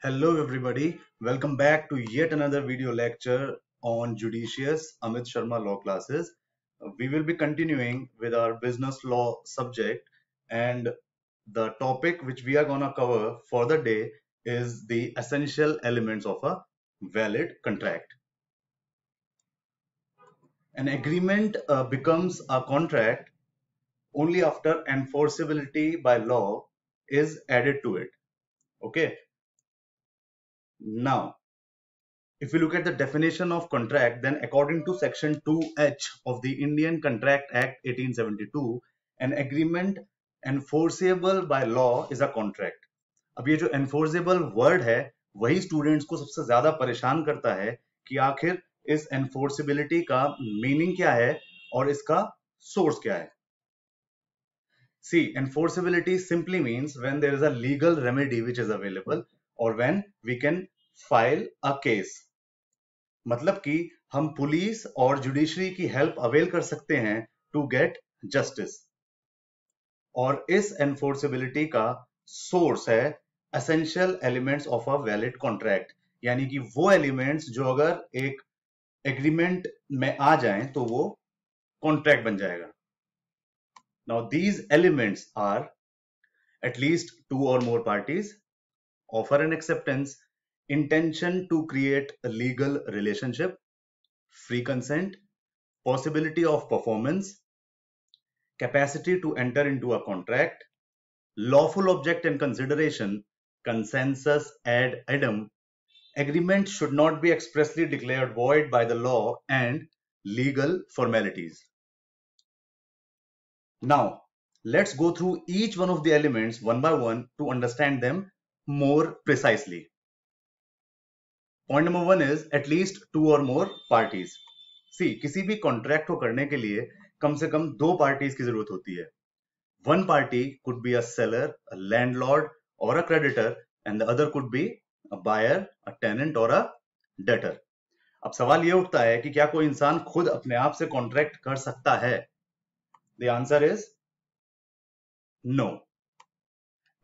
Hello everybody, welcome back to yet another video lecture on Judicious Amit Sharma Law Classes. We will be continuing with our business law subject, and the topic which we are going to cover for the day is the essential elements of a valid contract. An agreement becomes a contract only after enforceability by law is added to it. Okay, now if you look at the definition of contract, then according to section 2H of the Indian Contract Act 1872, an agreement enforceable by law is a contract. अब ये जो enforceable word है वही students को सबसे ज्यादा परेशान करता है कि आखिर इस enforceability का मीनिंग क्या है और इसका सोर्स क्या है. See, enforceability simply means when there is a legal remedy which is available or when we can file a case. मतलब कि हम पुलिस और जुडिशरी की हेल्प अवेल कर सकते हैं टू गेट जस्टिस, और इस एनफोर्सेबिलिटी का सोर्स है essential elements of a valid contract, यानी कि वो एलिमेंट्स जो अगर एक एग्रीमेंट में आ जाएं तो वो कॉन्ट्रैक्ट बन जाएगा. Now these elements are at least two or more parties, offer and acceptance, intention to create a legal relationship, free consent, possibility of performance, capacity to enter into a contract, lawful object and consideration, consensus ad idem, agreement should not be expressly declared void by the law, and legal formalities. Now, let's go through each one of the elements one by one to understand them more precisely. Point number one is at least two or more parties. See, किसी भी contract को करने के लिए कम से कम दो parties की जरूरत होती है. One party could be a seller, a landlord, or a creditor, and the other could be a buyer, a tenant, or a debtor. अब सवाल ये उठता है कि क्या कोई इंसान खुद अपने आप से कॉन्ट्रैक्ट कर सकता है? The answer is no.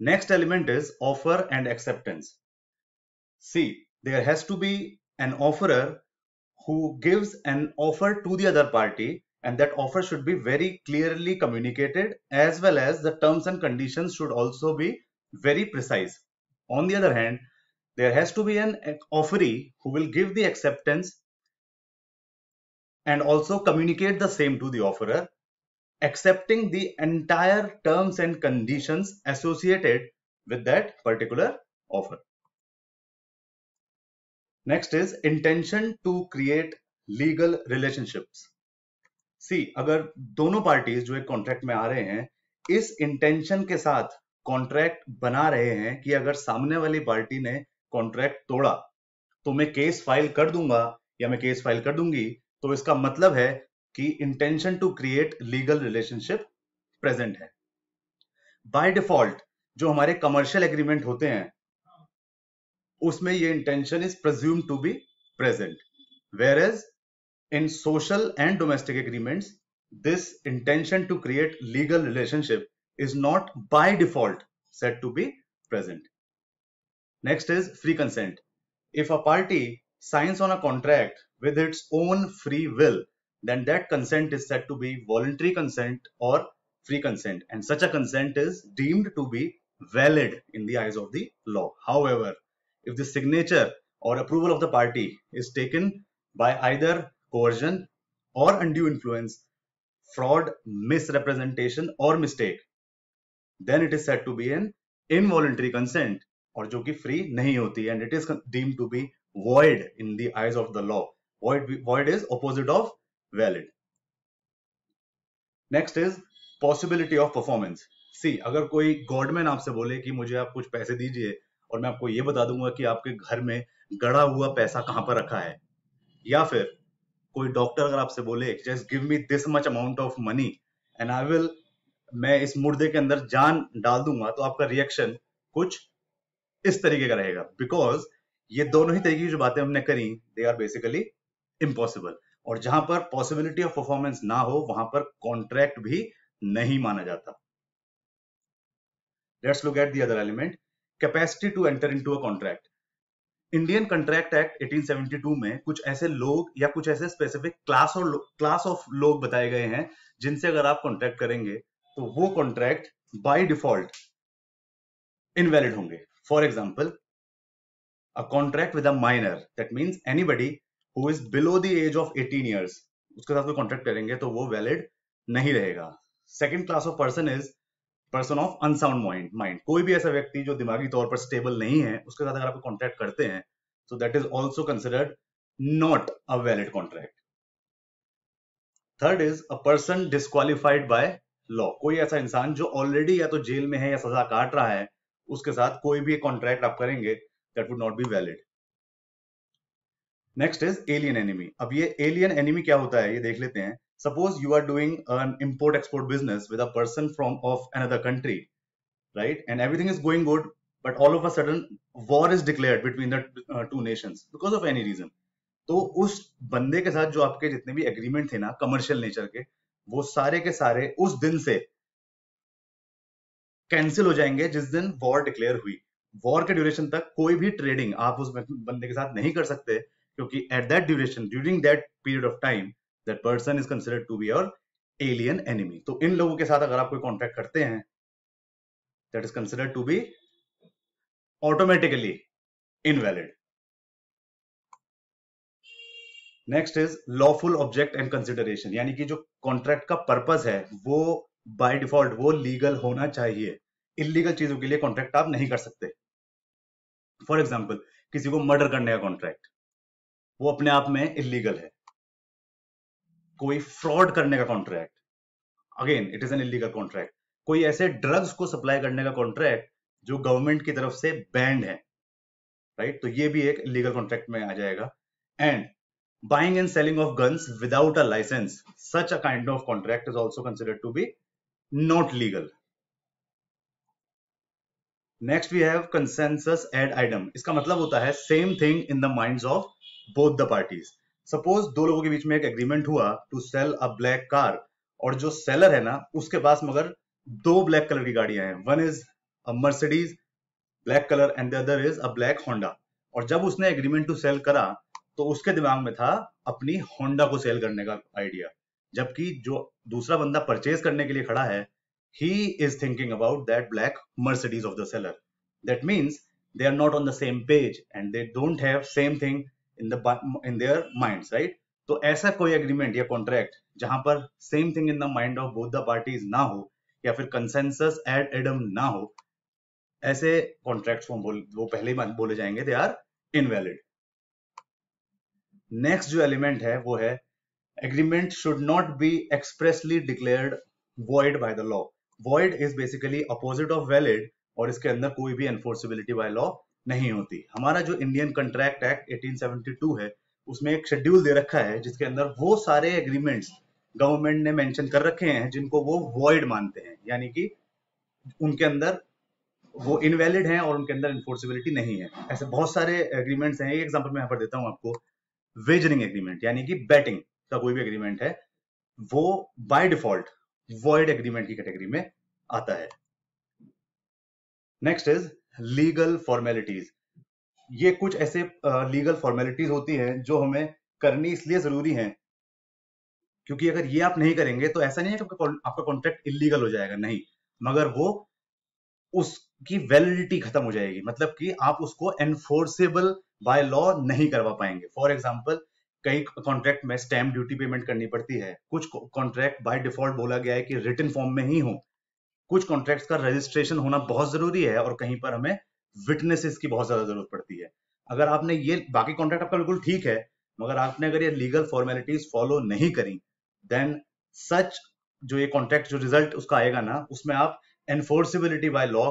Next element is offer and acceptance. See, there has to be an offerer who gives an offer to the other party, and that offer should be very clearly communicated, as well as the terms and conditions should also be very precise. On the other hand, there has to be an offeree who will give the acceptance and also communicate the same to the offerer, accepting the entire terms and conditions associated with that particular offer. Next is intention to create legal relationships. See, अगर दोनों parties जो एक contract में आ रहे हैं इस intention के साथ कॉन्ट्रैक्ट बना रहे हैं कि अगर सामने वाली पार्टी ने कॉन्ट्रैक्ट तोड़ा तो मैं केस फाइल कर दूंगा या मैं केस फाइल कर दूंगी, तो इसका मतलब है कि intention to create legal relationship present है. बाय डिफॉल्ट जो हमारे कमर्शियल एग्रीमेंट होते हैं उसमें ये intention is presumed to be present, whereas in social and domestic agreements this intention to create legal relationship is not by default said to be present. Next is free consent. If a party signs on a contract with its own free will, then that consent is said to be voluntary consent or free consent, and such a consent is deemed to be valid in the eyes of the law. However, if the signature or approval of the party is taken by either coercion or undue influence, fraud, misrepresentation or mistake, then it is said to be an involuntary consent, और जो कि free नहीं होती, and it is deemed to be void in the eyes of the law. Void is opposite of valid. Next is possibility of performance. See, अगर कोई government आपसे बोले कि मुझे आप कुछ पैसे दीजिए और मैं आपको ये बता दूंगा कि आपके घर में गड़ा हुआ पैसा कहां पर रखा है, या फिर कोई डॉक्टर अगर आपसे बोले just give me this much amount of money and I will, मैं इस मुर्दे के अंदर जान डाल दूंगा, तो आपका रिएक्शन कुछ इस तरीके का रहेगा, बिकॉज ये दोनों ही तरीके की जो बातें हमने करी दे आर बेसिकली इम्पॉसिबल, और जहां पर पॉसिबिलिटी ऑफ परफॉर्मेंस ना हो वहां पर कॉन्ट्रैक्ट भी नहीं माना जाता. Let's look at the other element, capacity to enter into a contract. Indian contract act 1872 में कुछ ऐसे लोग या कुछ ऐसे स्पेसिफिक क्लास ऑफ लोग बताए गए हैं जिनसे अगर आप कॉन्ट्रैक्ट करेंगे तो वो कॉन्ट्रैक्ट बाय डिफॉल्ट इनवैलिड होंगे. For example, a contract with a minor, that means anybody who is below the age of 18 years, उसके साथ कोई कॉन्ट्रैक्ट करेंगे तो वो वैलिड नहीं रहेगा. Second class of person is person of unsound mind. कोई भी ऐसा व्यक्ति जो दिमागी तौर पर स्टेबल नहीं है, उसके साथ अगर आप कॉन्ट्रैक्ट करते हैं तो that is also considered not a valid contract. Third is a person disqualified by law. कोई ऐसा इंसान जो ऑलरेडी या तो जेल में है या सजा काट रहा है, उसके साथ कोई भी कॉन्ट्रैक्ट आप करेंगे that would not be valid. Next is alien enemy. अब ये एलियन एनिमी क्या होता है ये देख लेते हैं. Suppose you are doing an import export business with a person from of another country, right, and everything is going good, but all of a sudden war is declared between the two nations because of any reason. तो उस बंदे के साथ जो आपके जितने भी agreement थे ना कमर्शियल नेचर के, वो सारे के सारे उस दिन से कैंसिल हो जाएंगे जिस दिन वॉर डिक्लेयर हुई. वॉर के ड्यूरेशन तक कोई भी ट्रेडिंग आप उस बंदे के साथ नहीं कर सकते, क्योंकि at that duration, during that period of time, that person is considered to be your alien enemy. तो इन लोगों के साथ अगर आप कोई कॉन्ट्रैक्ट करते हैं, that is considered to be automatically invalid. Next is lawful object and consideration, यानी कि जो कॉन्ट्रैक्ट का पर्पस है वो बाय डिफॉल्ट वो लीगल होना चाहिए. इलीगल चीजों के लिए कॉन्ट्रैक्ट आप नहीं कर सकते. फॉर एग्जाम्पल, किसी को मर्डर करने का कॉन्ट्रैक्ट, वो अपने आप में इलीगल है. कोई फ्रॉड करने का contract, again it is an illegal contract. कोई ऐसे ड्रग्स को सप्लाई करने का कॉन्ट्रैक्ट जो गवर्नमेंट की तरफ से बैंड है, राइट, तो ये भी एक लीगल कॉन्ट्रैक्ट में आ जाएगा. And buying and selling of guns without a license, such a kind of contract is also considered to be not legal. Next we have consensus ad item. इसका मतलब होता है same thing in the minds of both the parties. Suppose दो लोगों के बीच में एक एग्रीमेंट हुआ to sell a black car, और जो सेलर है ना उसके पास मगर दो ब्लैक कलर की गाड़ियां हैं. One is a Mercedes black colour and the other is a black Honda. और जब उसने एग्रीमेंट टू सेल करा तो उसके दिमाग में था अपनी होंडा को सेल करने का आइडिया, जबकि जो दूसरा बंदा परचेज करने के लिए खड़ा है, he is thinking about that black Mercedes of the seller. That means they are not on the same page and they don't have same thing in their minds, right? तो ऐसा कोई एग्रीमेंट या contract जहां पर same thing in the mind of both the parties ना हो, या फिर कंसेंसस एड एडम ना हो, ऐसे कॉन्ट्रैक्ट्स वो पहले ही बोले जाएंगे दे आर इनवैलिड. नेक्स्ट जो एलिमेंट है वो है agreement should not be expressly declared void by the law. void is basically opposite of valid, और इसके अंदर कोई भी एनफोर्सिबिलिटी बाय लॉ नहीं होती. हमारा जो इंडियन कंट्रैक्ट एक्ट 1872 है उसमें एक शेड्यूल दे रखा है जिसके अंदर वो सारे एग्रीमेंट्स गवर्नमेंट ने मेंशन कर रखे हैं जिनको वो void मानते हैं, यानी कि उनके अंदर वो इनवैलिड हैं और उनके अंदर इन्फोर्सिबिलिटी नहीं है. ऐसे बहुत सारे एग्रीमेंट्स हैं. एक एग्जांपल मैं यहाँ पर देता हूँ आपको. वेजरिंग एग्रीमेंट यानी कि बैटिंग का कोई भी एग्रीमेंट है, वो बाय डिफॉल्ट वॉइड एग्रीमेंट की कैटेगरी में आता है. Next is legal formalities. ये कुछ ऐसे लीगल फॉर्मेलिटीज होती हैं जो हमें करनी इसलिए जरूरी है क्योंकि अगर ये आप नहीं करेंगे तो ऐसा नहीं है कि आपका कॉन्ट्रैक्ट इलीगल हो जाएगा, नहीं, मगर वो उसकी वैलिडिटी खत्म हो जाएगी. मतलब कि आप उसको एनफोर्सेबल बाय लॉ नहीं करवा पाएंगे. फॉर एग्जाम्पल, कई कॉन्ट्रैक्ट में स्टैम्प ड्यूटी पेमेंट करनी पड़ती है. कुछ कॉन्ट्रैक्ट बाय डिफॉल्ट बोला गया है कि रिटन फॉर्म में ही हो. कुछ कॉन्ट्रैक्ट्स का रजिस्ट्रेशन होना बहुत जरूरी है और कहीं पर हमें विटनेसेस की बहुत ज्यादा जरूरत पड़ती है. अगर आपने ये बाकी कॉन्ट्रैक्ट आपका बिल्कुल ठीक है, मगर आपने अगर ये लीगल फॉर्मेलिटीज फॉलो नहीं करी, देन सच जो ये कॉन्ट्रैक्ट जो रिजल्ट उसका आएगा ना, उसमें आप एनफोर्सिबिलिटी बाय लॉ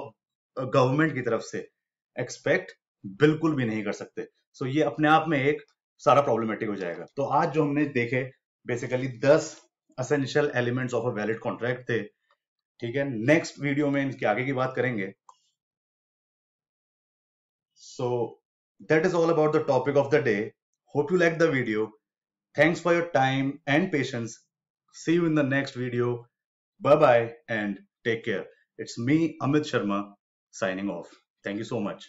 गवर्नमेंट की तरफ से एक्सपेक्ट बिल्कुल भी नहीं कर सकते. सो ये अपने आप में एक सारा प्रॉब्लमेटिक हो जाएगा. तो आज जो हमने देखे basically 10 essential elements of a valid contract थे. ठीक है, नेक्स्ट वीडियो में इनके आगे की बात करेंगे. So that is all about the topic of the day. Hope you like the video. Thanks for your time and patience. See you in the next video. Bye bye and take care. It's me, Amit Sharma, signing off. Thank you so much.